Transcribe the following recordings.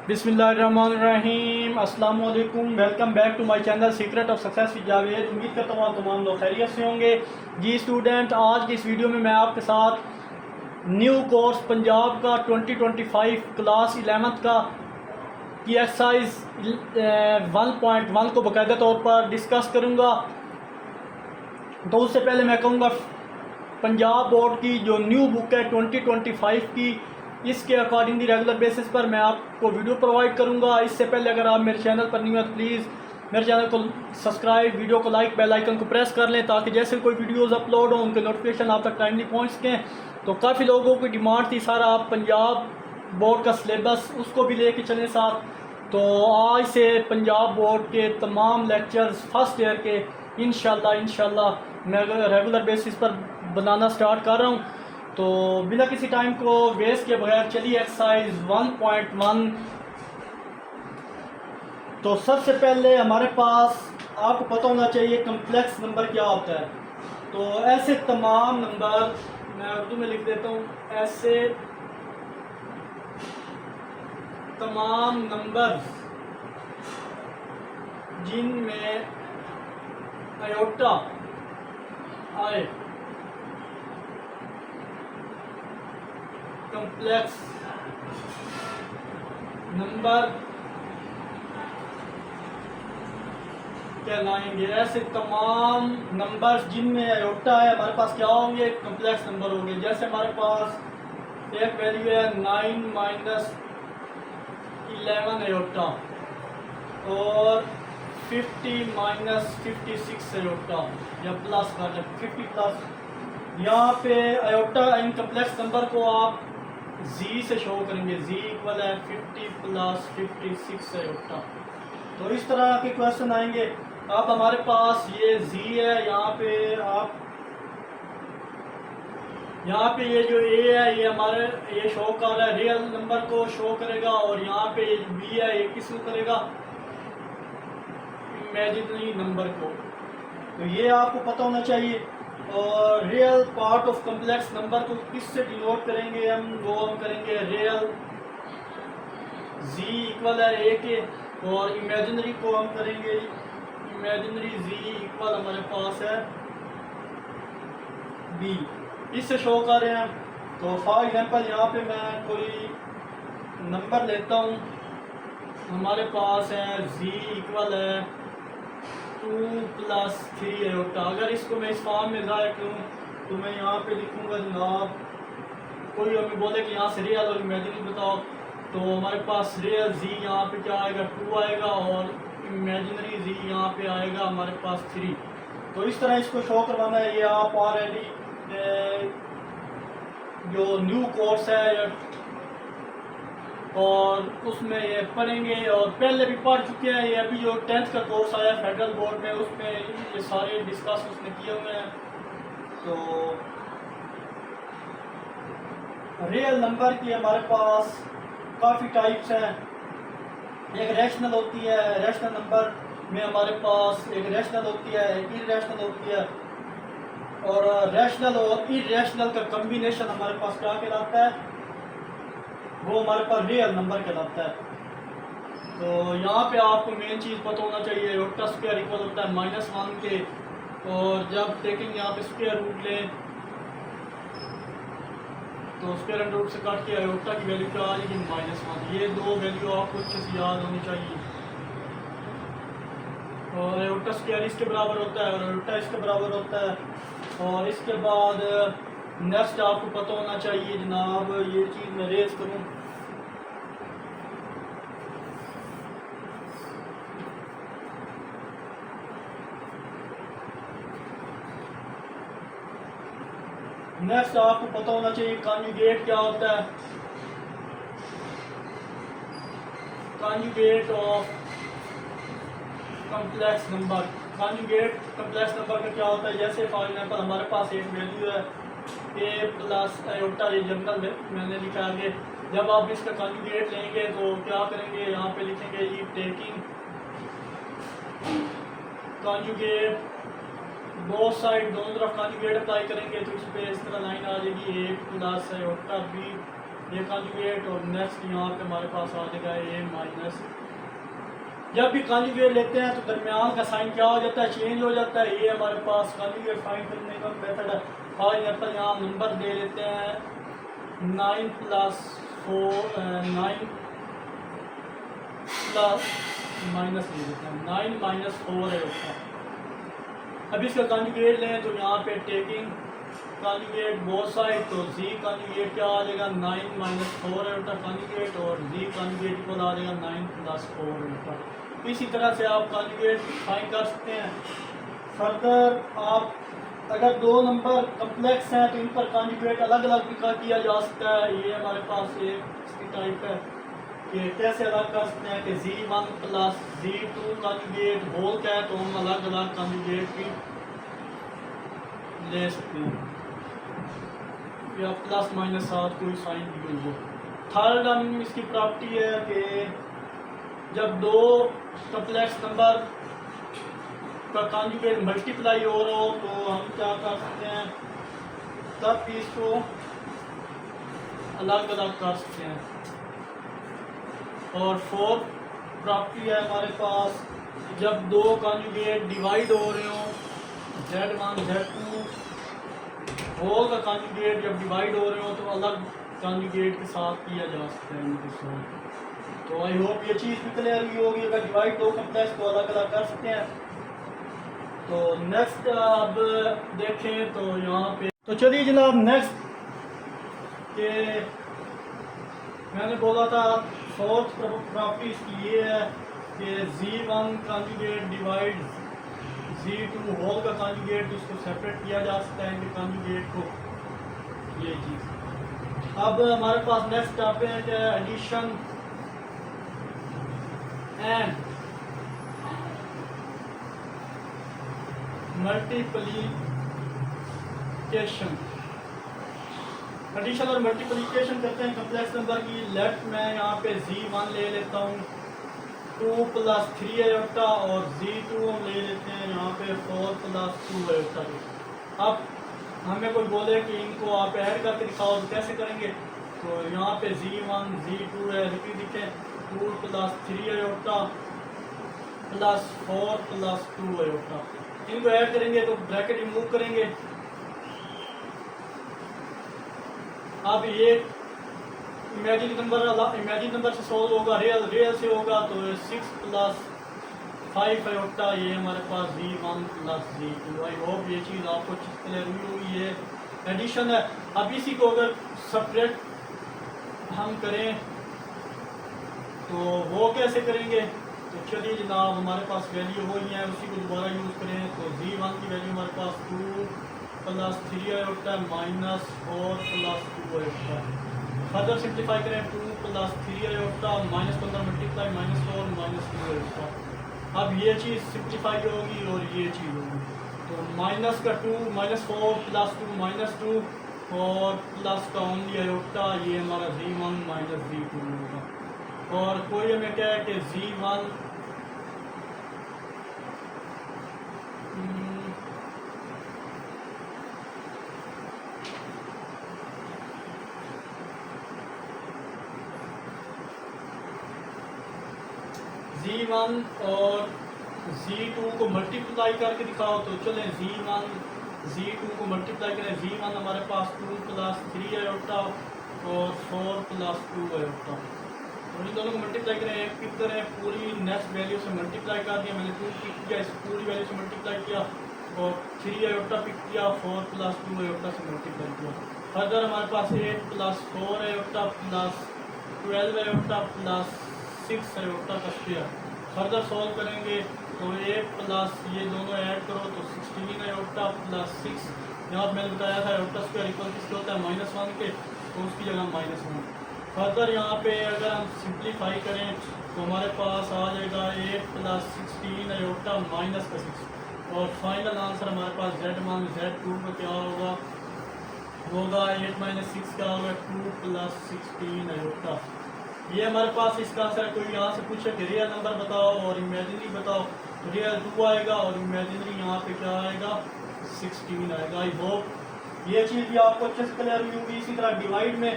बिस्मिल्लाहिर्रहमानिर्रहीम, अस्सलाम वालेकुम। Welcome back to my channel secret of success with Javed. उम्मीद करता हूँ तमाम लोग खैरियत से होंगे। जी स्टूडेंट, आज की इस वीडियो में मैं आपके साथ न्यू कोर्स पंजाब का 2025 क्लास 11th का की एक्सरसाइज 1.1 को बाकायदा तौर पर डिस्कस करूँगा। तो उससे पहले मैं कहूँगा पंजाब बोर्ड की जो न्यू बुक है 2025 की, इसके अकॉर्डिंगली रेगुलर बेसिस पर मैं आपको वीडियो प्रोवाइड करूंगा। इससे पहले अगर आप मेरे चैनल पर नहीं हो तो प्लीज़ मेरे चैनल को सब्सक्राइब, वीडियो को लाइक, बेल आइकन को प्रेस कर लें ताकि जैसे कोई वीडियोस अपलोड हो उनके नोटिफिकेशन आप तक टाइमली पहुंच सकें। तो काफ़ी लोगों की डिमांड थी सारा आप पंजाब बोर्ड का सिलेबस उसको भी लेके चलें साथ। तो आज से पंजाब बोर्ड के तमाम लेक्चर्स फर्स्ट ईयर के इंशाल्लाह मैं रेगुलर बेसिस पर बनाना स्टार्ट कर रहा हूँ। तो बिना किसी टाइम को वेस्ट के बगैर चलिए एक्सरसाइज 1.1। तो सबसे पहले हमारे पास आपको पता होना चाहिए कम्प्लेक्स नंबर क्या होता है। तो ऐसे तमाम नंबर, मैं उर्दू में लिख देता हूँ, ऐसे तमाम नंबर जिनमें आयोटा आए, कम्प्लेक्स नंबर कहलाएंगे। ऐसे तमाम नंबर्स जिनमें आयोटा है हमारे पास क्या होंगे, कम्प्लेक्स नंबर होंगे। जैसे हमारे पास एक वैल्यू है 9 माइनस 11 आयोटा और 50 माइनस 56 आयोटा, या प्लस कर 50 प्लस। यहाँ पे आयोटा इन कम्प्लेक्स नंबर को आप जी से शो करेंगे। जी इक्वल है 50 प्लस 56 आयोटा। तो इस तरह के क्वेश्चन आएंगे। अब हमारे पास ये जी है, यहाँ पे ये जो ए है ये हमारे ये शो कर रहा है रियल नंबर को शो करेगा, और यहाँ पे ये बी है ये किसको करेगा, इमेजिनरी नंबर को। तो ये आपको पता होना चाहिए। और real part of complex number को किससे डिनोट करेंगे वो हम करेंगे रियल जी इक्वल है ए के, और इमेजिनरी को हम करेंगे इमेजिनरी जी इक्वल हमारे पास है बी, इससे शो कर रहे हैं। तो फॉर एग्जांपल यहाँ पे मैं कोई नंबर लेता हूँ, हमारे पास है जी इक्वल है 2 प्लस 3 आयोटा। अगर इसको मैं इस फॉर्म में ज़ाहिर करूँ तो मैं यहाँ पे लिखूँगा जनाब, कोई हमें बोले कि यहाँ से रियल और इमेजिनरी बताओ, तो हमारे पास रियल जी यहाँ पे क्या आएगा 2 आएगा, और इमेजिनरी जी यहाँ पे आएगा हमारे पास 3। तो इस तरह इसको शो करवाना है। ये आप ऑलरेडी जो न्यू कोर्स है और उसमें ये पढ़ेंगे, और पहले भी पढ़ चुके हैं। ये अभी जो 10th का कोर्स आया फेडरल बोर्ड में उसमें ये सारे डिस्कस उसने किए हुए हैं। तो रियल नंबर की हमारे पास काफ़ी टाइप्स हैं। एक रैशनल होती है, रैशनल नंबर में हमारे पास एक रैशनल होती है, एक इरैशनल होती है, और रैशनल और इरैशनल का कम्बिनेशन हमारे पास क्या कहलाता है, वो हमारे पास रियल नंबर कहलाता है। तो यहाँ पे आपको मेन चीज़ पता होना चाहिए, आयोटा स्क्वायर इक्वल होता है -1 के, और जब टेकिंग यहाँ पे स्क्वायर रूट लें तो स्क्वायर एंड रूट से काट के आयोटा की वैल्यू क्या आ जाएगी -1। ये दो वैल्यू आपको अच्छे से याद होनी चाहिए। और आयोटा स्क्वायर इसके बराबर होता है और आयोटा इसके बराबर होता है। और इसके बाद नेक्स्ट आपको पता होना चाहिए जनाब, ये चीज़ मैं रेज करूँ, नेक्स्ट आपको पता होना चाहिए कॉन्जुगेट क्या होता है। Conjugate of complex number, conjugate complex number का क्या होता है। जैसे फॉर एग्जांपल हमारे पास एक वैल्यू है ए प्लस आयोटा, ये जनरल में मैंने लिखा आगे। जब आप इसका कॉन्जुगेट लेंगे तो क्या करेंगे, यहाँ पे लिखेंगे ये टेकिंग कॉन्जुगेट बोथ साइड, दोनों तरफ कॉन्जुगेट अप्लाई करेंगे तो इस पर इस तरह लाइन आ जाएगी, A plus iota B A conjugate, और नेक्स्ट यहाँ पे हमारे पास आ जाएगा ए माइनस। जब भी कॉन्जुगेट लेते हैं तो दरमियान का साइन क्या हो जाता है, चेंज हो जाता है। ये हमारे पास कॉन्जुगेट फाइंड करने का मेथड है। फॉर एग्जाम्पल यहाँ नंबर दे लेते हैं 9 प्लस 4 9 प्लस माइनस ले लेते हैं 9 माइनस 4 है उसका। अब इसका कॉन्जुगेट लें तो यहाँ पे टेकिंग कॉन्जुगेट बोथ साइड, तो जी कॉन्जुगेट क्या आ जाएगा 9 माइनस 4 है उसका कॉन्जुगेट, और जी कॉन्जुगेट इक्वल आ जाएगा 9 प्लस 4 है उसका। इसी तरह से आप कॉन्जुगेट फाइंड कर सकते हैं। फर्दर आप अगर दो नंबर कम्प्लेक्स हैं तो इन पर कॉन्जुगेट अलग अलग भी किया जा सकता है। ये हमारे पास एक इसकी टाइप है कि कैसे अलग कर सकते हैं कि Z1 plus Z2 conjugate whole क्या है तो हम अलग अलग कॉन्जुगेट भी ले सकते हैं, या प्लस माइनस साथ कोई साइन भी हुई हो। थर्ड हम इसकी प्रॉपर्टी है कि जब दो कम्प्लेक्स नंबर का कॉन्जुगेट मल्टीप्लाई हो रहा हो तो हम क्या कर सकते हैं, तब भी इसको अलग अलग कर सकते हैं। और फोर्थ प्रॉपर्टी है हमारे पास, जब दो कॉन्जुगेट डिवाइड हो रहे हो, Z1 Z2 होल का कॉन्जुगेट जब डिवाइड हो रहे हो तो अलग कॉन्जुगेट के साथ किया जा सकता है इनको सॉल्व। तो आई होप ये चीज़ भी क्लियर हुई होगी। अगर डिवाइड दो कम्प्लेक्स को अलग अलग कर सकते हैं। तो नेक्स्ट अब देखें तो यहाँ पे, तो चलिए जनाब नेक्स्ट के मैंने बोला था फोर्थ प्रॉपर्टी इसकी ये है कि Z1 conjugate divide Z2 whole का कॉन्जुगेट, इसको सेपरेट किया जा सकता है इनके कॉन्जुगेट को, ये चीज़। अब हमारे पास नेक्स्ट टॉपिक है एडिशन एंड मल्टीप्लिकेशन। एडिशन और मल्टीप्लिकेशन करते हैं कम्प्लेक्स नंबर की। लेफ्ट में यहाँ पे Z1 ले लेता हूँ 2 प्लस 3 आयोटा, और Z2 हम ले लेते हैं यहाँ पे 4 प्लस 2 आयोटा। अब हमें कोई बोले कि इनको आप ऐड करके दिखाओ तो कैसे करेंगे, तो यहाँ पे Z1 Z2 है, रिपीट लिखें 2 plus 3 iota plus 4 plus 2 iota. इनको ऐड करेंगे तो ब्रैकेट रिमूव करेंगे। अब ये इमेजिन नंबर से सॉल्व होगा, रियल से होगा, तो 6 प्लस 5 आयोटा ये हमारे पास Z1 plus Z2। I hope ये चीज़ आपको क्लियर हुई होगी। ये एडिशन है। अब इसी को अगर सेपरेट हम करें तो वो कैसे करेंगे, तो चलिए जनाब हमारे पास वैल्यू वही है, उसी को दोबारा यूज़ करें। तो Z1 की वैल्यू हमारे पास 2 plus 3 iota minus 4 plus 2 iota. Further simplify करें 2 plus 3 iota minus 15 multiply minus 4 minus 2 iota. अब ये चीज़ सिंप्लीफाई होगी और ये चीज़ होगी, तो माइनस का 2 माइनस 4 प्लस 2 माइनस 2 और प्लस का ओनली आयोटा, ये हमारा Z1 माइनस Z2 होगा। और कोई हमें क्या है कि Z1 और Z2 को मल्टीप्लाई करके दिखाओ, तो चलें Z1 Z2 को मल्टीप्लाई करें। Z1 हमारे पास 2 प्लस 3 आयोटा और 4 प्लस 2 आयोटा, तो इन दोनों को मल्टीप्लाई करें। एक पिक करें, पूरी नेक्स्ट वैल्यू से मल्टीप्लाई कर दिया मैंने, 2 पिक किया, इस पूरी वैल्यू से मल्टीप्लाई किया, और 3 आयोटा पिक किया, 4 प्लस 2 आयोटा से मल्टीप्लाई किया। फर्दर हमारे पास 8 plus 4 iota plus 12 iota plus 6 iota का स्क्वायर। फर्दर सॉल्व करेंगे तो 8 प्लस ये दोनों ऐड करो तो 16 आयोटा प्लस 6, यहाँ मैंने बताया था आयोटा स्क्वायर इक्वल किसके होता है -1 के, तो उसकी जगह -1। फर्दर यहाँ पे अगर हम सिंप्लीफाई करें तो हमारे पास आ जाएगा 8 प्लस 16 आयोटा माइनस का 6, और फाइनल आंसर हमारे पास Z1 Z2 का क्या होगा, 8 माइनस 6 क्या होगा 2 प्लस 16 आयोटा। ये हमारे पास इसका आंसर। कोई यहाँ से पूछे कि रियल नंबर बताओ और इमेजिनरी बताओ, तो रियल 2 आएगा और इमेजिनरी यहाँ पे क्या आएगा 16 आएगा। आई होप ये चीज़ भी आपको अच्छे से क्लियर हुई होगी। इसी तरह डिवाइड में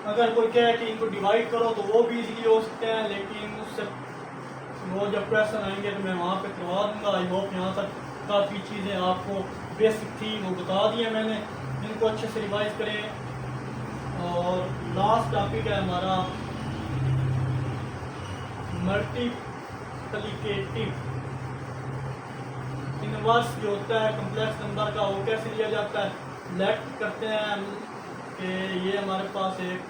अगर कोई कहे कि इनको डिवाइड करो तो वो भी इजीली हो सकते हैं, लेकिन उससे वो जब क्वेश्चन आएंगे तो मैं वहाँ पे करवा दूँगा। आई होप यहाँ तक काफ़ी चीज़ें आपको बेसिक थी वो बता दी है मैंने, इनको अच्छे से रिवाइज करें। और लास्ट टॉपिक है हमारा मल्टीप्लिकेटिव इनवर्स जो होता है कम्प्लेक्स नंबर का, वो कैसे लिया जाता है। लेट करते हैं कि ये हमारे पास एक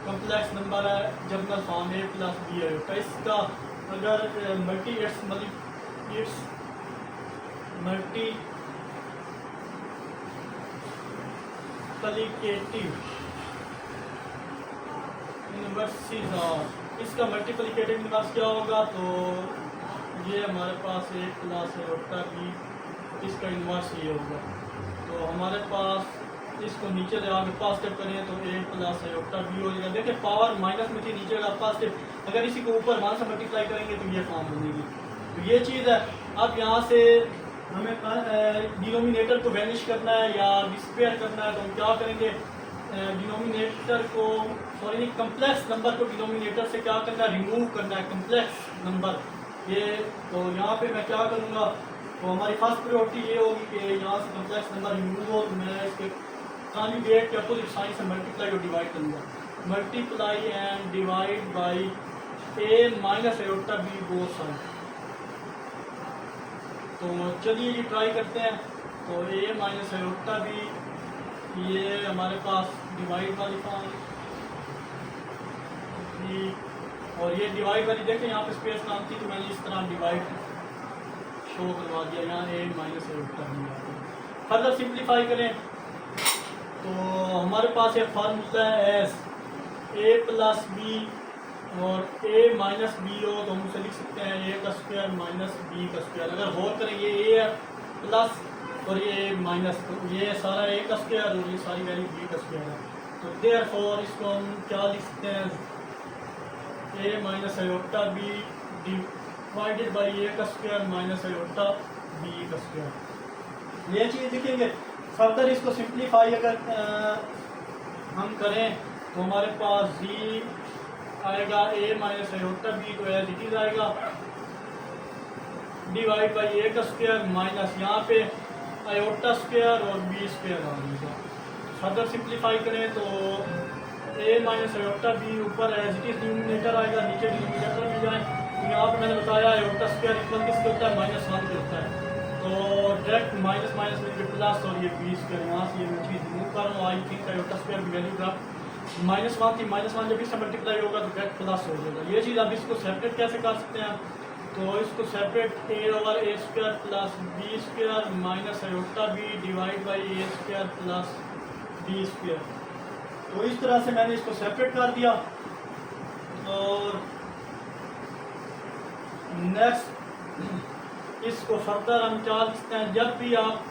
कम्प्लेक्स नंबर है, general form a plus b है। तो इसका अगर मल्टीप्लिकेटिव इनवर्सेस और इसका मल्टीप्लिकेटिव इनवर्स क्या होगा, तो ये हमारे पास एक प्लस है होता भी, इसका इन्वर्स ये होगा। तो हमारे पास इसको नीचे ले आगे पॉजिटिव करें तो एक प्लस है होता भी हो जाएगा। देखिए पावर माइनस में थी, नीचे का पॉजिटिव, अगर इसी को ऊपर 1 से मल्टीप्लाई करेंगे तो ये फॉर्म बनेगी। तो ये चीज़ है। अब यहाँ से हमें डिनोमिनेटर को वैनिश करना है या डिस्पेयर करना है, तो हम क्या करेंगे, डिनोमिनेटर को सॉरी कम्प्लेक्स नंबर को डिनोमिनेटर से क्या करना है, रिमूव करना है कम्प्लेक्स नंबर ये। तो यहाँ पे मैं क्या करूँगा, तो हमारी फर्स्ट प्रायोरिटी ये होगी कि यहाँ से कम्प्लेक्स नंबर रिमूव हो, तो मैं इसके कॉन्जुगेट के अपोजिट साइन से मल्टीप्लाई और डिवाइड करूँगा। Multiply and divide by a minus Etah B both side. तो चलिए ये ट्राई करते हैं। तो a माइनस एटा बी, ये हमारे पास डिवाइड वाली फॉर्म, और ये डिवाइड वाली देखें यहाँ पे स्पेस नाम थी तो मैंने इस तरह डिवाइड शो करवा दिया, यहाँ a minus Etah B. Further simplify करें तो हमारे पास एक फार्मूला है एस a प्लस बी और a माइनस बी हो तो हम उसे लिख सकते हैं a का स्क्वायर माइनस बी का स्क्वायर। अगर गौर करें ये a है प्लस और ये माइनस, तो ये सारा a का स्क्वायर और ये सारी वैल्यू b का स्क्वायर है। तो देयरफॉर इसको हम क्या लिख सकते हैं, a minus iota b divided by a का स्क्वायर माइनस आयोटा बी का स्क्वायर। ये चीज़ लिखेंगे। फर्दर इसको सिंप्लीफाई अगर हम करें तो हमारे पास जी आएगा a माइनस आयोटा बी, तो एज इट इज आएगा डिवाइड बाई a का स्क्वायर माइनस यहाँ पे आयोटा स्क्वायर और बी स्क्वायर आ जाएगा। फर्दर सिंप्लीफाई करें तो a माइनस आयोटा बी ऊपर एज इट इज डिनोमिनेटर आएगा, नीचे डिनोमिनेटर में जाए। तो यहाँ पे मैंने बताया आयोटा स्क्वायर इक्वल किसके होता है, -1 के होता है। तो डायरेक्ट माइनस माइनस में प्लस और ये 20 का यहाँ से ये मैं चीज़ रिमूव कर रहा हूँ। आई थिंक आयोटा स्क्वायर की वैल्यू का -1 थी, -1 जब इससे मल्टीप्लाई होगा तो डायरेक्ट प्लस हो जाएगा। ये चीज़ अब इसको सेपरेट कैसे कर सकते हैं, तो इसको separate a over a square plus b square minus iota b divide by a square plus b square. तो इस तरह से मैंने इसको सेपरेट कर दिया। और नेक्स्ट इसको फर्दर हम क्या लिखते हैं, जब भी आप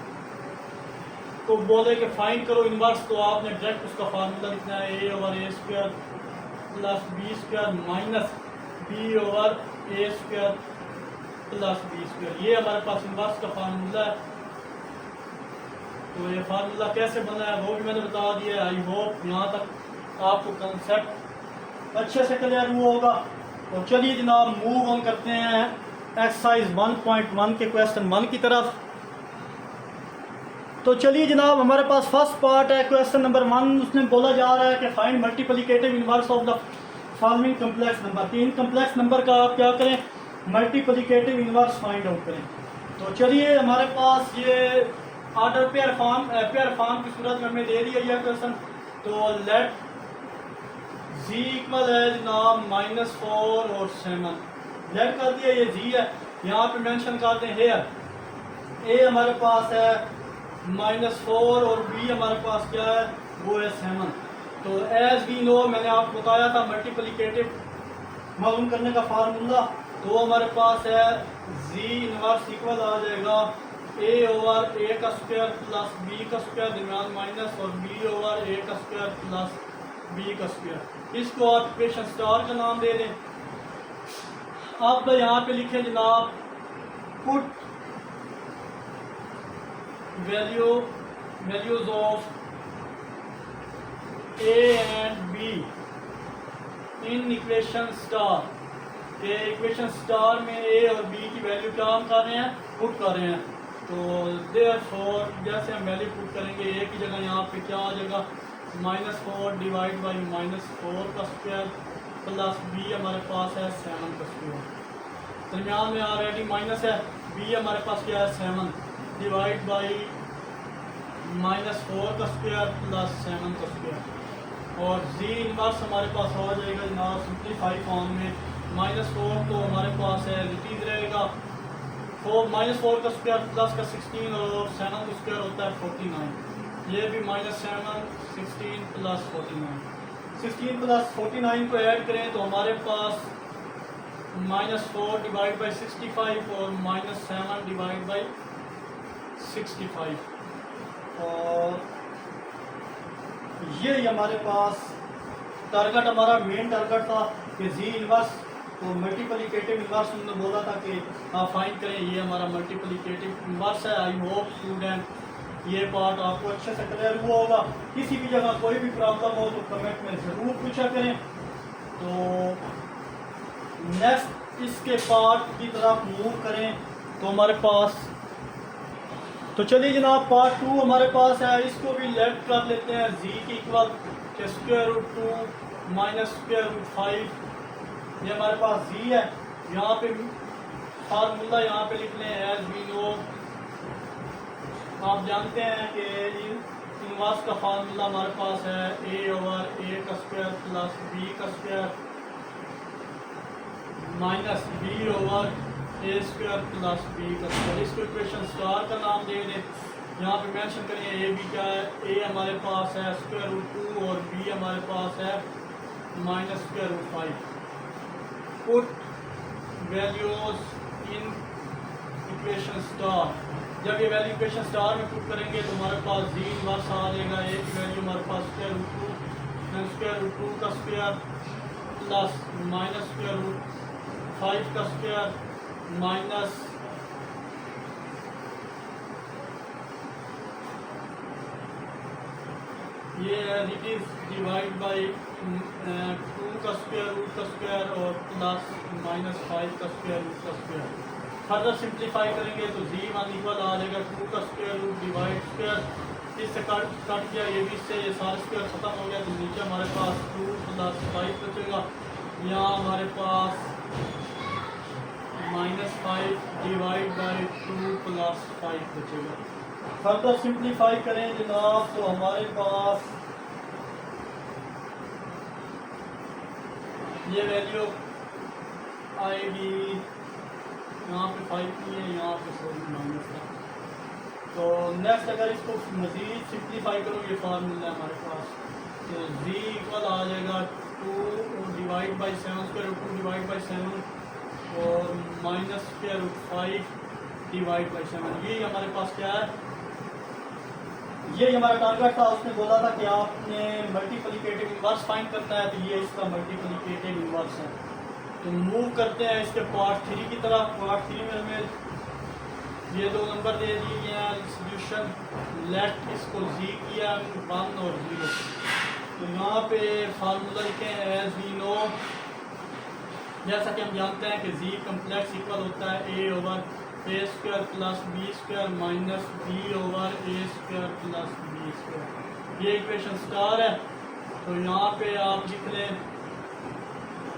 को बोले कि फाइंड करो इनवर्स तो आपने डायरेक्ट उसका फार्मूला लिखना है a over a square plus b square minus b over a square plus b square. ये हमारे पास इनवर्स का फार्मूला है। तो ये फार्मूला कैसे बना है वो भी मैंने बता दिया है। आई होप यहाँ तक आपको कंसेप्ट अच्छे से क्लियर हुआ होगा। तो चलिए जनाब मूव ऑन करते हैं एक्सरसाइज 1.1 के क्वेश्चन 1 की तरफ। तो चलिए जनाब हमारे पास फर्स्ट पार्ट है क्वेश्चन नंबर 1। उसने बोला जा रहा है कि find multiplicative inverse of the following complex number. तीन कम्प्लेक्स नंबर का आप क्या करें, मल्टीप्लिकेटिव इनवर्स फाइंड आउट करें। तो चलिए हमारे पास ये ऑर्डर पेयर फॉर्म की सूरत में हमें दे दिया यह क्वेश्चन। तो लेट z इक्वल है जनाब -4 और 7। लेट कर दिया, ये जी है, यहाँ पे मेंशन कर दें हेयर। a हमारे पास है -4 और b हमारे पास क्या है, वो है 7। तो एज वी नो मैंने आपको बताया था मल्टीप्लिकेटिव मालूम करने का फार्मूला। तो हमारे पास है z इनवर्स इक्वल आ जाएगा a ओवर a का स्क्वायर प्लस b का स्क्वायर दरमियान माइनस और b ओवर a का स्क्वायर प्लस b का स्क्वायर। इसको आप इक्वेशन स्टार का नाम दे दें। अब यहाँ पे लिखे जनाब put values of A and be in equation star, ये इक्वेशन स्टार में ए और बी की वैल्यू क्या हम कर रहे हैं, पुट कर रहे हैं। तो देयरफॉर जैसे हम वैल्यू पुट करेंगे ए की जगह यहाँ पे क्या आ जाएगा, -4 डिवाइड बाई -4 का स्क्वायर प्लस बी हमारे पास है 7 का स्क्वायर। दरमियान में ऑलरेडी माइनस है, बी हमारे पास क्या है 7 डिवाइड बाई -4 का स्क्वायर प्लस 7 का स्क्वायर। और जी इनवर्स हमारे पास आ जाएगा जनाब सिंप्लीफाई फॉर्म में, -4 तो हमारे पास है रिपीट रहेगा, -4 का स्क्वायर प्लस का 16 और 7 का स्क्वायर होता है 49। ये भी -7 16 प्लस 49, 16 प्लस 49 को ऐड करें तो हमारे पास -4 डिवाइड बाई 65 और -7 डिवाइड बाई 65। और ये हमारे पास टारगेट, हमारा मेन टारगेट था कि जी इनवर्स तो मल्टीप्लिकेटिव इनवर्स हमने बोला था कि आप फाइंड करें, ये हमारा मल्टीप्लिकेटिव इनवर्स है। आई होप स्टूडेंट ये पार्ट आपको अच्छे से क्लियर हुआ होगा। किसी भी जगह कोई भी प्रॉब्लम हो तो कमेंट में ज़रूर पूछा करें। तो नेक्स्ट इसके पार्ट की तरफ मूव करें तो हमारे पास, तो चलिए जनाब पार्ट 2 हमारे पास है, इसको भी लेट कर लेते हैं जी की इक्वल के √2 माइनस √5। ये हमारे पास जी है, यहाँ पे फार्मूला यहाँ पे लिख लें एज वी नो। आप जानते हैं कि इनवर्स का फार्मूला हमारे पास है a/a का स्क्वायर प्लस b का square minus b/a square plus b का स्क्वायर। इसको इक्वेशन स्टार का नाम दे दें। यहाँ पे मेंशन करें a b क्या है, a हमारे पास है √2 और b हमारे पास है -√5। Put values in equation star. जब ये वैल्यू इक्वेशन स्टार में पुट करेंगे तो हमारे पास जी इनवर्स आ जाएगा, ए की वैल्यू हमारे पास √2 का स्क्वायर प्लस -√5 का स्क्वायर माइनस ये इट इज डिवाइड बाई 2 का स्क्वायर रूट का स्क्वायर और प्लस -5 का स्क्वायर रूट का स्क्वायर। फर्दर सिंप्लीफाई करेंगे तो जी1 इक्वल आ जाएगा 2 का स्क्वायर रूट डिवाइड स्क्वायर, इससे कट गया ये भी, इससे ये सारा स्क्वायर ख़त्म हो गया तो नीचे हमारे पास 2 + 5 बचेगा। यहाँ हमारे पास -5 डिवाइड बाई 2 + 5 बचेगा। फर्दर सिंप्लीफाई करें जनाब तो हमारे पास ये वैल्यू आएगी, यहाँ पे 5 की है, यहाँ पे माइनस है। तो नेक्स्ट अगर इसको मज़ीद सिंप्लीफाई करो, ये फार्मूला है हमारे पास, तो z इक्वल आ जाएगा 2 divide by 7 square root 2 divide by 7 और -√5 डिवाइड बाई 7। ये हमारे पास क्या है, ये हमारा टारगेट था। उसने बोला था कि आपने मल्टीप्लिकेटिव इनवर्स फाइंड करना है, तो ये इसका मल्टीप्लिकेटिव इनवर्स है। तो मूव करते हैं इसके पार्ट 3 की तरफ। पार्ट 3 में हमें ये 2 नंबर दे दिए गए हैं सोल्यूशन। लेट इसको जी किया 1 और 0। तो यहाँ पे फार्मूला लिखे हैं एज वी नो, जैसा कि हम जानते हैं कि जी कम्प्लेक्स इक्वल होता है a/a square plus b square minus b/a square plus b square. ये इक्वेशन स्टार है। तो यहाँ पे आप लिख लें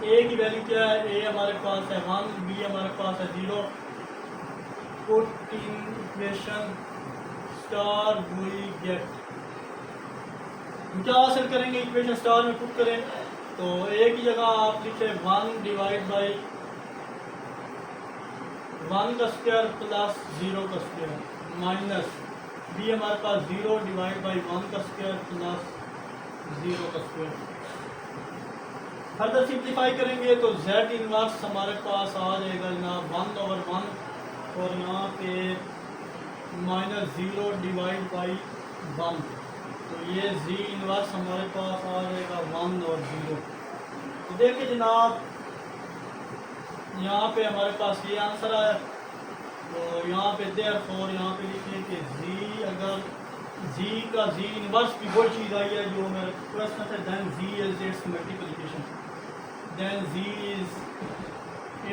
a की वैल्यू क्या है, a हमारे पास है 1, b हमारे पास है 0। Put in equation star we get, क्या हासिल करेंगे इक्वेशन स्टार में पुट करें तो a की जगह आप लिखे 1 डिवाइड बाई 1 का स्क्वायर प्लस 0 का स्क्वायर माइनस b हमारे पास 0 डिवाइड बाई 1 का स्क्वायर प्लस 0 का स्क्वायर। फर्दर सिंप्लीफाई करेंगे तो z इनवर्स हमारे पास आ जाएगा जनाब 1/1 और यहाँ पे -0 डिवाइड बाई 1। तो ये z इनवर्स हमारे पास आ जाएगा 1 और 0। तो देखिए जनाब यहाँ पे हमारे पास ये आंसर है। तो यहाँ पे देयरफॉर यहाँ पे लिखिए कि z अगर जी का जी इनवर्स की वो चीज़ आई है जो मेरा क्वेश्चन था। Then g is its multiplication, then g is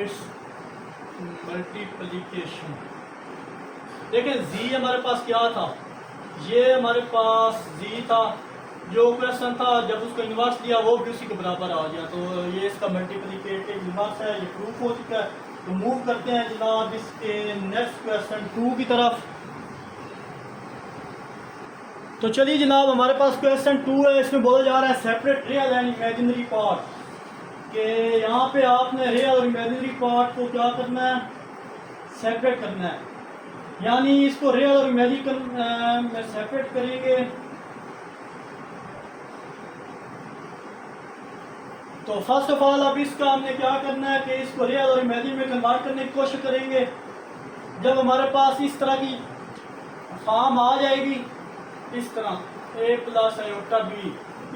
its multiplication. देखें जी हमारे पास क्या था, ये हमारे पास जी था, जो क्वेश्चन था जब उसको इन्वर्स लिया वो भी उसी के बराबर आ गया, तो ये इसका मल्टीप्लिकेटिव इन्वर्स है, ये प्रूफ हो चुका है। तो मूव करते हैं जनाब इसके नेक्स्ट क्वेश्चन 2 की तरफ। तो चलिए जनाब हमारे पास क्वेश्चन 2 है, इसमें बोला जा रहा है separate real and imaginary part, कि यहाँ पे आपने रियल और इमेजिनरी पार्ट को क्या करना है, सेपरेट करना है। यानी इसको रियल और इमेजिनरी में सेपरेट करेंगे तो फर्स्ट ऑफ ऑल अब इसका हमने क्या करना है कि इसको रियल और इमेजिनरी में कन्वर्ट करने की कोशिश करेंगे। जब हमारे पास इस तरह की फॉर्म आ जाएगी, इस तरह a प्लस आयोटा बी,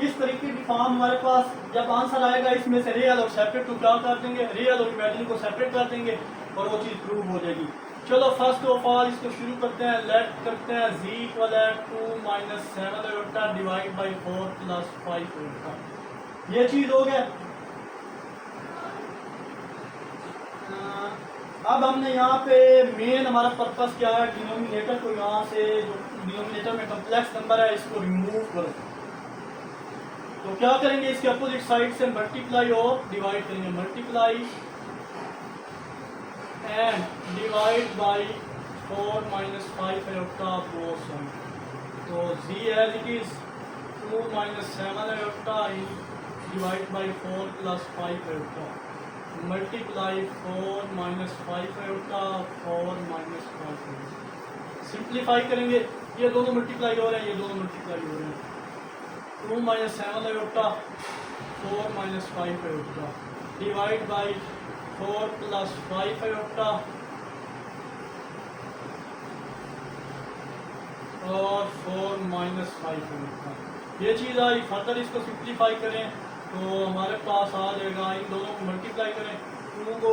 इस तरीके की फॉर्म हमारे पास जब आंसर आएगा, इसमें से रियल और सेपरेट को क्या कर देंगे, रियल और इमेजिनरी को सेपरेट कर देंगे और वो चीज़ प्रूव हो जाएगी। चलो फर्स्ट ऑफ ऑल इसको शुरू करते हैं, लेट करते हैं z equal 2 minus 7 iota divide by 4 plus 5 iota. ये चीज़ हो गया। अब हमने यहाँ पे मेन हमारा पर्पस क्या है, डिनोमिनेटर को यहाँ से जो डिनोमिनेटर में कम्प्लेक्स नंबर है इसको रिमूव करो। तो क्या करेंगे, इसके अपोजिट साइड से मल्टीप्लाई और डिवाइड करेंगे, multiply and divide by 4 minus 5 iota both side. तो z as it is 2 minus 7 iota divide by 4 plus 5 iota multiply 4 minus 5 iota 4 minus 5 iota. Simplify करेंगे, ये दोनों मल्टीप्लाई हो रहे हैं, ये दोनों मल्टीप्लाई हो रहे हैं। 2 minus 7 iota 4 minus 5 iota divide by 4 plus 5 iota और 4 माइनस 5 आयोटा। ये चीज़ आई। फर्दर इसको सिंप्लीफाई करें तो हमारे पास आ जाएगा, इन दोनों को मल्टीप्लाई करें, 2 को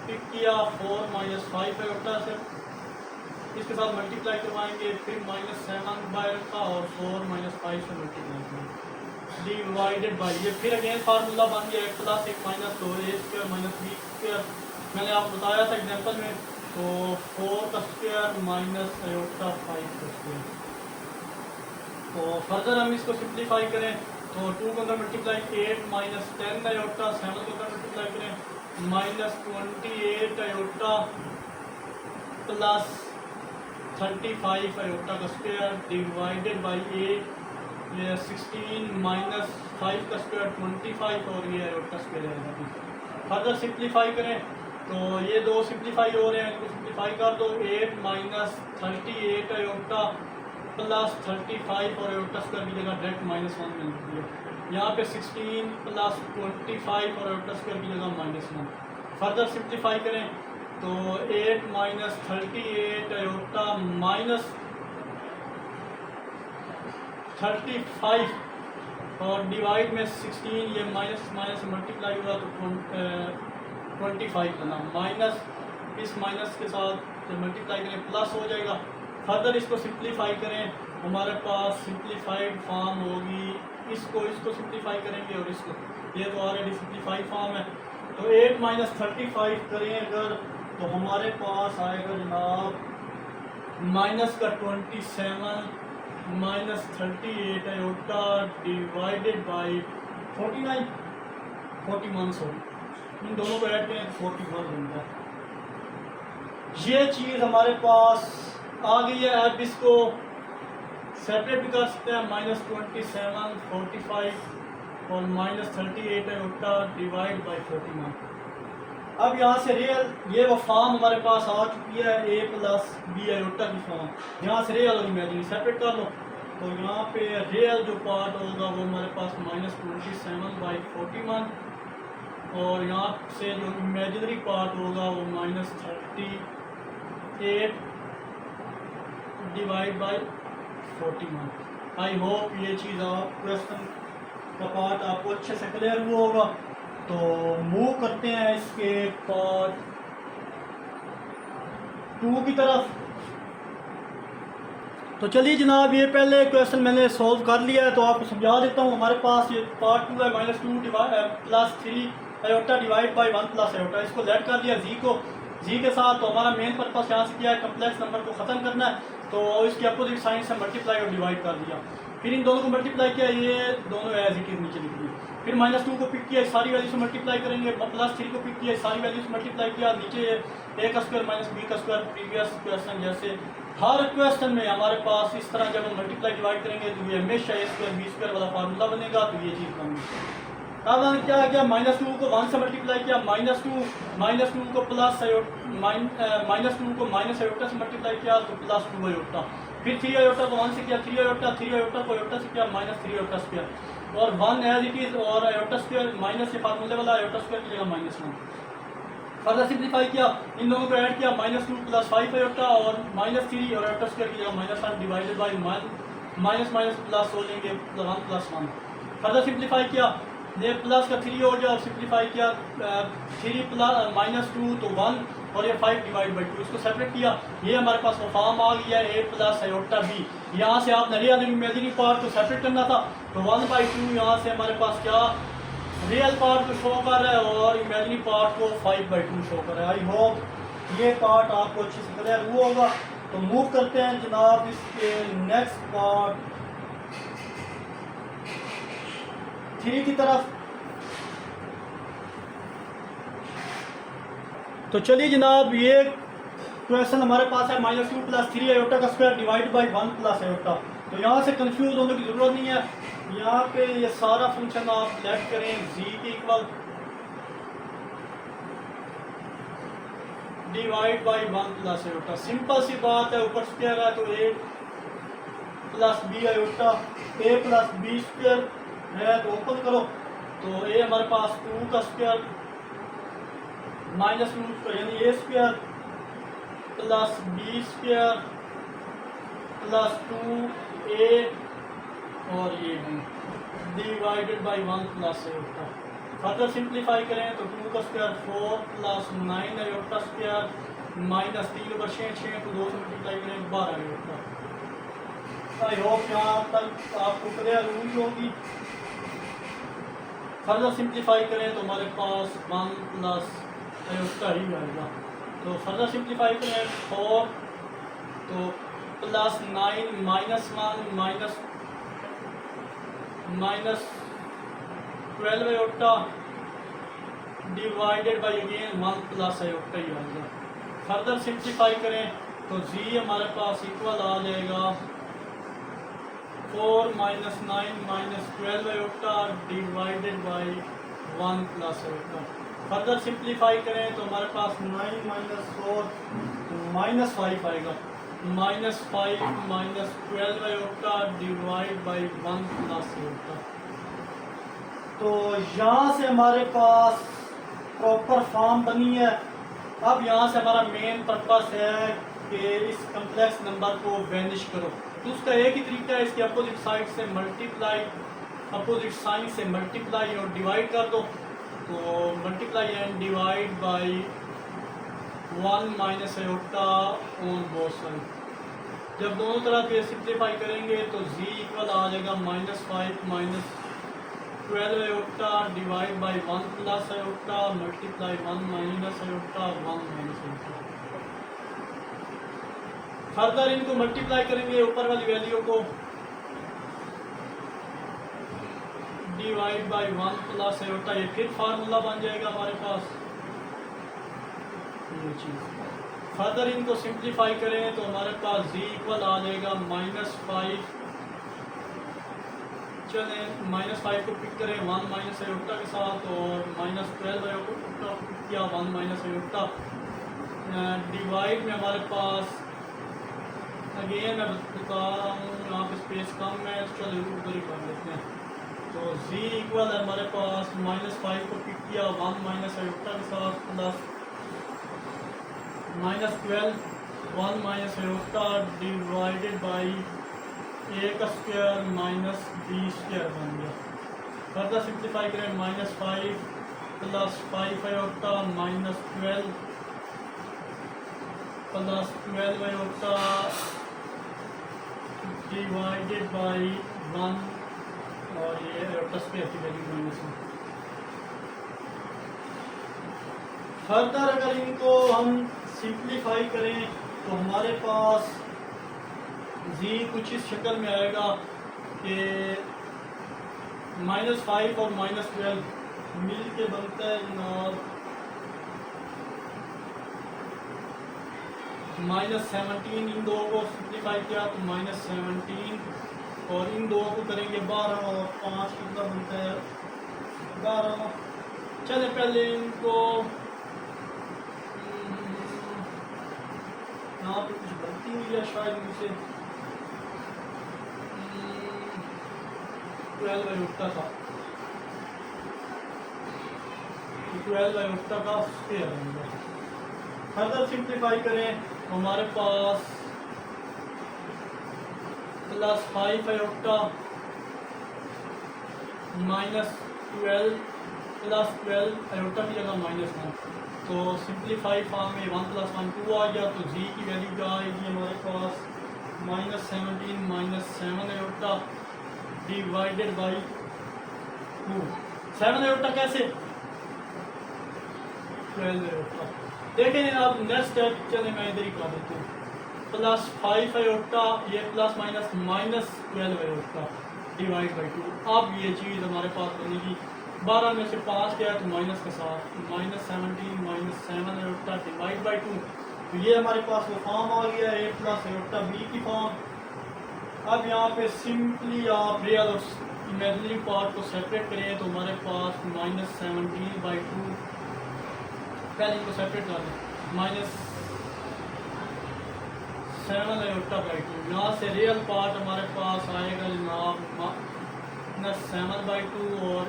पिक किया 4 माइनस 5 आयोटा से, इसके साथ मल्टीप्लाई करवाएंगे, फिर माइनस 7 बाय का और 4 माइनस 5 से मल्टीप्लाई करेंगे डिवाइडेड बाई, ये फिर अगेन फार्मूला बन गया 1 प्लस 1 माइनस 2 ए स्क्वायर माइनस बी स्क्वायर, मैंने आपको बताया था एग्जाम्पल में। तो 4 का स्क्वायर माइनस आयोटा 5 का स्क्वायर। तो फर्दर हम इसको सिंप्लीफाई करें तो 2 को अंदर मल्टीप्लाई 8 माइनस 10 आयोटा, 7 को अंदर मल्टीप्लाई करें माइनस 28 आयोटा प्लस 35 आयोटा का स्क्वायर डिवाइडेड बाई 8, ये 16 माइनस 5 का स्क्वायर 25 और ये आयोटा स्क्वायर है। फर्दर सिंप्लीफाई करें तो ये दो सिंप्लीफाई हो रहे हैं, इनको सिंप्लीफाई कर दो, 8 माइनस 38 आयोटा प्लस 35 और आयोटा स्क्वायर की जगह डायरेक्ट माइनस 1 मिलती है। यहाँ पे 16 प्लस 25 और आयोटा स्क्वायर की जगह माइनस 1। फर्दर सिंप्लीफाई करें तो 8 माइनस 38 आयोटा माइनस 35 और डिवाइड में 16, ये माइनस माइनस मल्टीप्लाई हुआ तो 25 बना, माइनस इस माइनस के साथ जब मल्टीप्लाई करें प्लस हो जाएगा। फर्दर इसको सिंप्लीफाई करें, हमारे पास सिंप्लीफाइड फॉर्म होगी, इसको सिंप्लीफाई करेंगे और इसको, ये तो ऑलरेडी सिंप्लीफाइड फॉर्म है। तो 8 माइनस 35 करें अगर तो हमारे पास आएगा जनाब माइनस का 27 minus 38 iota divided by 41 sorry, इन दोनों को ऐड करें तो 41 बनता है। ये चीज़ हमारे पास आ गई है। अब इसको सेपरेट भी कर सकते हैं, माइनस 27 45 और माइनस 38 आयोटा डिवाइड बाई 41। अब यहाँ से रियल, ये वो फॉर्म हमारे पास आ चुकी है a प्लस बी आयोटा की फॉर्म, यहाँ से रियल और इमेजिनरी सेपरेट कर लो। तो यहाँ पे रियल जो पार्ट होगा वो हमारे पास माइनस 27 बाई 41 और यहाँ से जो इमेजिनरी पार्ट होगा वो minus 38 divide by 41। I hope ये चीज़ आप क्वेश्चन का पार्ट आपको अच्छे से क्लियर हुआ होगा। तो मूव करते हैं इसके पार्ट 2 की तरफ। तो चलिए जनाब, ये पहले क्वेश्चन मैंने सॉल्व कर लिया है, तो आपको समझा देता हूँ। हमारे पास ये पार्ट 2 है, -2 plus 3 iota divide by 1 plus iota. इसको लेट कर लिया जी को, जी के साथ। तो हमारा मेन पर्पस यहाँ से क्या है, कम्प्लेक्स नंबर को ख़त्म करना है। तो इसके अपोजिट साइन से मल्टीप्लाई और डिवाइड कर दिया। फिर इन दोनों को मल्टीप्लाई किया, ये दोनों एज इट इज नीचे निकली। फिर -2 को पिक किया, सारी वैल्यू से मल्टीप्लाई करेंगे। +3 को पिक किया, सारी वैल्यू से मल्टीप्लाई किया। नीचे a का स्क्वायर माइनस b का स्क्वायर। प्रीवियस क्वेश्चन जैसे हर क्वेश्चन में हमारे पास इस तरह जब हम मल्टीप्लाई डिवाइड करेंगे तो ये हमेशा a स्क्वायर b स्क्वायर वाला फार्मूला बनेगा। तो ये चीज़ बन गई। अब हमने क्या किया, -2 को 1 से मल्टीप्लाई किया, -2 को प्लस -2 को माइनस आयोटा से मल्टीप्लाई किया तो +2 आयोटा। फिर 3 आयोटा को 1 से किया, 3 आयोटा को आयोटा से किया, -3 आयोटा स्क्वायर। और 1 एज इट इज, और आयोटा स्क्वायर माइनस से फार्मूले वाला आयोटा स्क्वायर की जगह -1। फर्दर सिंप्लीफाई किया, इन दोनों को ऐड किया, -2 प्लस 5 आयोटा और -3 और आयोटा स्क्वायर की जगह -1 डिवाइडेड बाई माइनस प्लस हो लेंगे 1 + 1। फर्दर सिंप्लीफाई किया, ये प्लस का 3 हो गया और सिंप्लीफाई किया 3 प्लस -2 तो 1 और ये 5 डिवाइड बाई 2। इसको सेपरेट किया, ये हमारे पास वो फॉर्म आ गया a प्लस आयोटा b। यहाँ से आपने रियल इमेजिनरी पार्ट को सेपरेट करना था। तो 1/2 यहाँ से हमारे पास क्या रियल पार्ट को शो कर रहा है और इमेजिनरी पार्ट को 5/2 शो कर रहा है। आई होप ये पार्ट आपको अच्छे से क्लियर हुआ होगा। तो मूव करते हैं जनाब इसके नेक्स्ट पार्ट 3 की तरफ। तो चलिए जनाब, ये क्वेश्चन हमारे पास है -2 प्लस 3 आयोटा का square divide by 1 plus iota. तो यहाँ से कंफ्यूज होने की ज़रूरत नहीं है। यहाँ पे ये सारा फंक्शन आप लेट करें z के equal divide by 1 plus iota. Simple सी बात है, ऊपर स्क्वायर है तो a plus b iota, a plus b square है तो ओपन करो। तो a हमारे पास 2 का स्क्वायर -2 यानी a square plus b square plus 2a और ये divided by 1 plus iota. Further simplify करें तो 2 का स्क्वायर 4 प्लस 9 आयोटा स्क्वायर -3/6 को 2 से मल्टीप्लाई करें 12 आयोटा। आई होप यहाँ तक आपको क्लियर हुई होगी। फर्दर सिंप्लीफाई करें तो हमारे पास 1 प्लस आयोटा ही आएगा। तो फर्दर सिंप्लीफाई करें 4 तो plus 9 -1 -12 iota divided by again 1 plus iota ही आएगा। फर्दर सिंप्लीफाई करें तो z हमारे पास इक्वल आ जाएगा 4 -9 -12 iota divided by 1 plus iota. Further simplify करें तो हमारे पास 9 -4 -5 आएगा, -5 -12 iota divide by 1 plus iota. तो यहाँ से हमारे पास प्रॉपर फॉर्म बनी है। अब यहाँ से हमारा मेन पर्पस है कि इस कम्प्लेक्स नंबर को वैनिश करो। तो उसका एक ही तरीका है, इसके अपोजिट साइड से मल्टीप्लाई, अपोजिट साइन से मल्टीप्लाई और डिवाइड कर दो। तो multiply and divide by 1 minus iota on both side. जब दोनों तरफ ये सिंप्लीफाई करेंगे तो z इक्वल आ जाएगा -5 -12 iota divide by 1 plus iota multiply 1 minus iota 1 minus iota. Further इनको मल्टीप्लाई करेंगे ऊपर वाली वैल्यू को डिवाइड बाई 1 प्लस आयोटा। ये फिर फार्मूला बन जाएगा हमारे पास ये चीज़। फर्दर इनको सिंप्लीफाई करें तो हमारे पास z इक्वल आ जाएगा -5। चलें -5 को पिक करें 1 माइनस आयोटा के साथ और -12 आयोटा पिक किया 1 माइनस आयोटा। डिवाइड में हमारे पास अगेन मैं बता रहा हूँ यहाँ पे स्पेस कम है, चलो उधर ही कर लेते हैं। तो z इक्वल है हमारे पास -5 को पिक किया 1 माइनस आयोटा के साथ plus -12 1 minus iota divided by a का स्क्वायर माइनस b स्क्वायर बन गया। फर्दर सिंप्लीफाई करें -5 plus 5 iota -12 plus 12 iota divided by 1 और ये एयोटा स्क्वायर की वैल्यू माइनस 1। फर्दर अगर इनको हम सिंप्लीफाई करें तो हमारे पास जी कुछ इस शक्ल में आएगा कि -5 और -12 मिल के बनता है जनाब -17। इन दो को सिंप्लीफाई किया तो -17 और इन दो को करेंगे 12 और 5 कितना बनता है 12। चले पहले इनको यहाँ पे कुछ गलती हुई है शायद मुझसे 12/8 का 12/8 का स्क्वायर होगा। फर्दर सिंप्लीफाई करें तो हमारे पास +5/8 -12 +12 की जगह -1। तो सिंप्लीफाई फॉर्म में 1 + 1 2 आ गया। तो जी की वैल्यू क्या आएगी हमारे पास -17 -7/8 डिवाइडेड बाई 2। 7/8 कैसे 12/8। देखें जनाब नेक्स्ट स्टेप चले मैं इधर ही कर देता हूँ। +5/8 ये प्लस माइनस -12/8 डिवाइड बाई 2। अब ये चीज़ हमारे पास बनेगी 12 में से 5 गया तो माइनस के साथ -17 -7/8 डिवाइड बाई 2। तो ये हमारे पास वो फॉर्म आ गया a + a b की फॉर्म। अब यहाँ पे सिंपली आप रियल और इमेजिनरी पार्ट को सेपरेट करें तो हमारे पास -17/2 पहले इनको सेपरेट कर दें -7/2। यहाँ से रियल पार्ट हमारे पास आएगा जनाब -7/2 और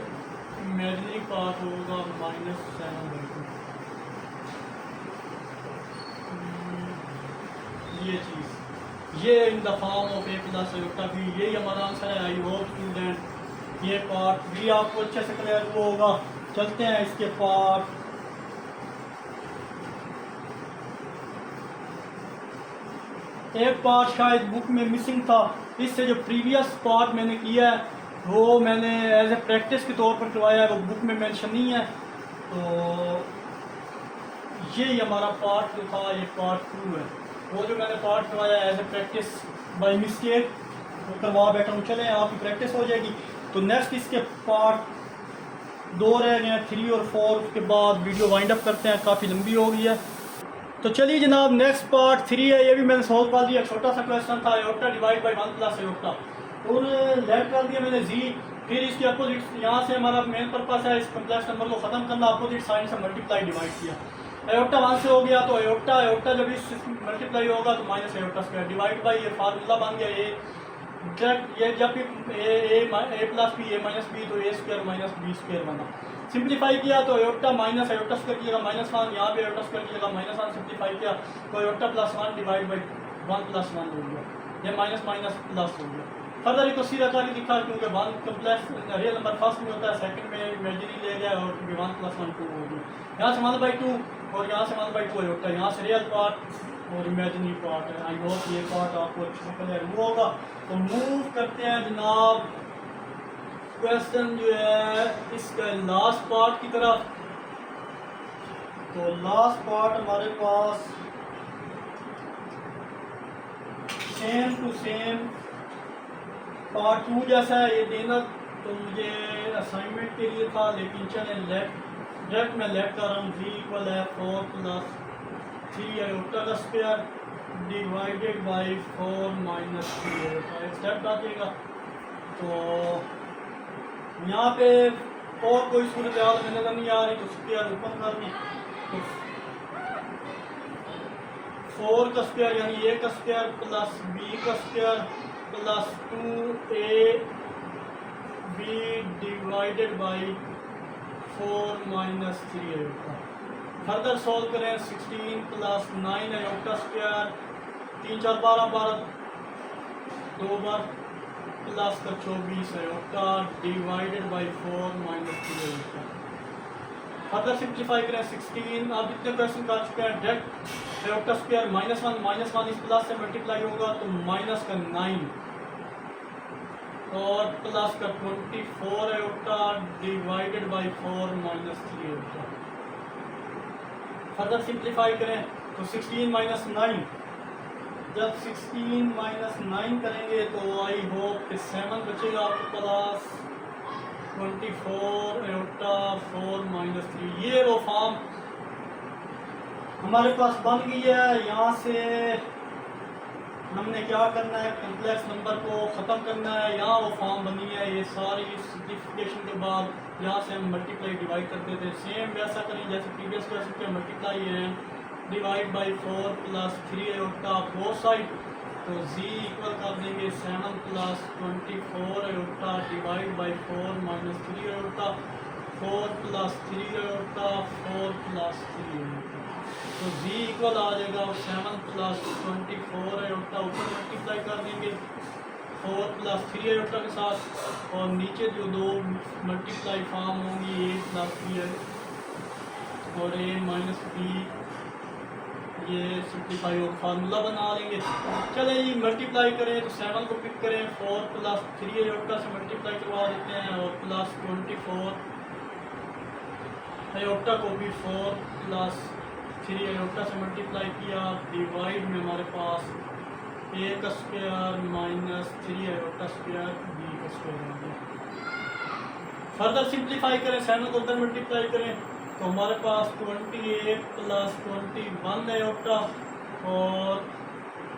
इमेजिनरी पार्ट होगा -7/2। ये चीज़ ये in the form of a + a भी यही हमारा आंसर है। आई होप स्टूडेंट ये पार्ट भी आपको अच्छे से क्लियर हुआ होगा। चलते हैं इसके पार्ट। एक पार्ट शायद बुक में मिसिंग था, इससे जो प्रीवियस पार्ट मैंने किया है वो मैंने एज ए प्रैक्टिस के तौर पर करवाया है, वो बुक में मेंशन नहीं है। तो यही हमारा पार्ट जो था ये पार्ट 2 है। वो जो मैंने पार्ट करवाया as a practice by mistake वो करवा बैठा हूँ। चलें आपकी प्रैक्टिस हो जाएगी। तो नेक्स्ट इसके पार्ट 2 रह गए हैं 3 और 4 के बाद वीडियो वाइंड अप करते हैं, काफ़ी लंबी हो गई है। तो चलिए जनाब नेक्स्ट पार्ट 3 है। ये भी मैंने सॉल्व कर दिया। छोटा सा क्वेश्चन था एयोटा डिवाइड बाई 1 + एयोटा और लेट कर दिया मैंने जी। फिर इसकी अपोजिट यहाँ से हमारा मेन पर्पस है इस कम्प्लेक्स नंबर को ख़त्म करना। अपोजिट साइन से मल्टीप्लाई डिवाइड किया। एयोटा 1 से हो गया तो एयोटा जब इस मल्टीप्लाई होगा तो -a² डिवाइड बाई ये फार्मूला बन गया। ये जब a + b a - b तो a² -b² बना। सिंप्लीफाई किया तो एयोटा माइनस एयोटा स्क्वायर की जगह -1, यहाँ पे एयोटा स्क्वायर की जगह -1 सिंप्लीफाई किया तो एयोटा +1 डिवाइड बाई 1 + 1 हो गया। ये माइनस प्लस हो गया। फर्दर इसको सीधा करके दिखा क्योंकि 1 कम्प्लेक्स रियल नंबर फर्स्ट में होता है, सेकंड में इमेजिनरी ले गया और 1 + 1 2 हो गया। यहाँ से 1/2 और यहाँ से 1/2 एयोटा, यहाँ से रियल पार्ट और इमेजिनरी पार्ट है। आई होप ये पार्ट आपको अच्छे से क्लियर हुआ होगा। तो मूव करते हैं जनाब क्वेश्चन जो है इसका लास्ट पार्ट की तरफ। तो लास्ट पार्ट हमारे पास सेम टू सेम पार्ट 2 जैसा है। ये देना तो मुझे असाइनमेंट के लिए था, लेकिन चलें डायरेक्ट मैं लेट कर रहा हूँ। जी इक्वल है 4 + 3 एयोटा का स्क्वायर डिवाइडेड बाई 4 - 3 एयोटा। एक स्टेप डालिएगा तो यहाँ पे और कोई सूरत हाल में नजर नहीं आ रही तो स्क्वायर ओपन कर दी तो 4 का स्क्वायर यानी a का स्क्वायर + b का square + 2ab divided by 4 - 3 aorta. Further solve करें 16 + 9 एयोटा स्क्वायर 3 4 12 2 बार प्लस का 24 aorta divided by 4 - 3 aorta. Further simplify करें 16। आप जितने क्वेश्चन कर चुके हैं डायरेक्ट एयोटा स्क्वायर -1 - 1 इस प्लस से मल्टीप्लाई होगा तो -9 और प्लस का 24 iota divided by 4 minus 3 iota. Further simplify करें तो 16 माइनस 9, जब 16 माइनस 9 करेंगे तो आई होप कि 7 बचेगा आपके पास 24 आयोटा 4 माइनस 3। ये वो फॉर्म हमारे पास बन गई है। यहाँ से हमने क्या करना है, कॉम्प्लेक्स नंबर को ख़त्म करना है। यहाँ वो फॉर्म बनी है, ये सारी सिंप्लीफिकेशन के बाद यहाँ से हम मल्टीप्लाई डिवाइड करते थे। सेम वैसा करें जैसे प्रीवियस क्वेश्चन पे मल्टीप्लाई है, divide by 4 plus 3 iota both side, तो z इक्वल कर देंगे 7 plus 24 iota divide by 4 minus 3 iota, 4 plus 3 iota 4 plus 3 iota, तो z इक्वल आ जाएगा 7 प्लस 24 आयोटा ऊपर मल्टीप्लाई कर देंगे 4 प्लस 3 आयोटा के साथ, और नीचे जो दो मल्टीप्लाई फॉर्म होंगी a प्लस b और a माइनस b, ये सिंप्लीफाई और फार्मूला बना लेंगे। चले जी मल्टीप्लाई करें तो 7 को पिक करें, 4 प्लस 3 आयोटा से मल्टीप्लाई करवा देते हैं, और प्लस 24 आयोटा को भी 4 प्लस 3 आयोटा से मल्टीप्लाई किया, डिवाइड में हमारे पास a का square minus 3 iota square b का स्क्वायर आ गया। फर्दर सिंप्लीफाई करें, 7 को उधर मल्टीप्लाई करें तो हमारे पास 28 प्लस 21 आयोटा, और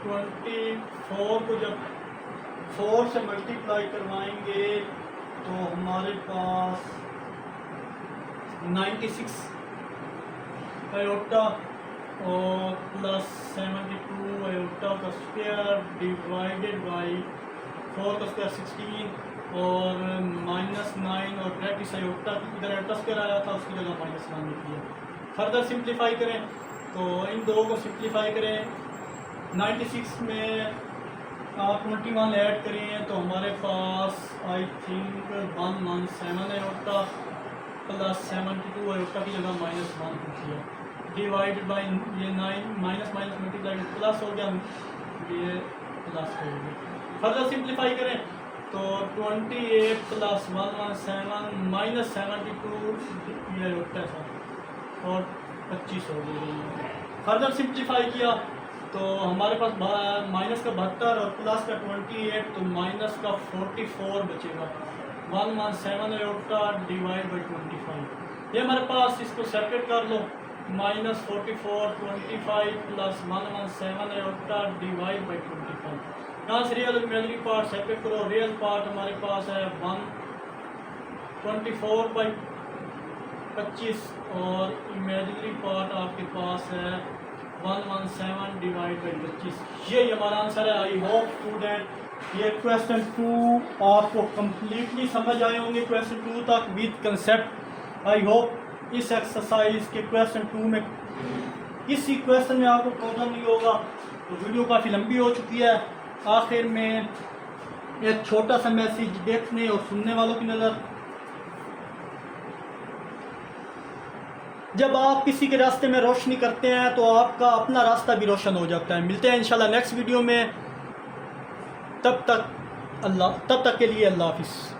24 को जब 4 से मल्टीप्लाई करवाएंगे तो हमारे पास 96 आयोटा और प्लस 72 आयोटा का स्क्वायर डिवाइडेड बाई 4 का स्क्वायर 16 और माइनस 9 और ब्रैकेट आयोटा, इधर आयोटा स्क्वायर आया था उसकी जगह माइनस 9 लिख दिया। फर्दर सिंप्लीफाई करें तो इन दो को सिंप्लीफाई करें, 96 में आप 21 ऐड करें तो हमारे पास I think 117 iota plus 72 iota की जगह माइनस 1 लिख दिया, डिवाइडेड बाई ये 9 माइनस माइनस मल्टीप्लाई प्लस हो गया, ये प्लस हो गया। फर्दर सिंप्लीफाई करें तो 28 प्लस 117 माइनस 72 ये होता है सर, और 25 हो गई। फर्दर सिंप्लीफाई किया तो हमारे पास माइनस का 72 और प्लस का 28, तो माइनस का 44 बचेगा, 117 आयोटा डिवाइड बाई 25। ये हमारे पास, इसको सेपरेट कर लो, minus 44 25 plus 117 iota divide by 25। यहाँ से रियल इमेजिनरी पार्ट सेपरेट करो, रियल पार्ट हमारे पास है 124 बाई 25 और इमेजिनरी पार्ट आपके पास है 117 डिवाइड बाई 25। यही हमारा आंसर है। आई होप स्टूडेंट ये क्वेश्चन 2 आपको कम्प्लीटली समझ आए होंगे, क्वेश्चन 2 तक विद कंसेप्ट। आई होप इस एक्सरसाइज के क्वेश्चन 2 में किसी क्वेश्चन में आपको प्रॉब्लम नहीं होगा। तो वीडियो काफ़ी लंबी हो चुकी है। आखिर में एक छोटा सा मैसेज देखने और सुनने वालों की नज़र, जब आप किसी के रास्ते में रोशनी करते हैं तो आपका अपना रास्ता भी रोशन हो जाता है। मिलते हैं इंशाल्लाह नेक्स्ट वीडियो में, तब तक के लिए अल्लाह हाफिज़।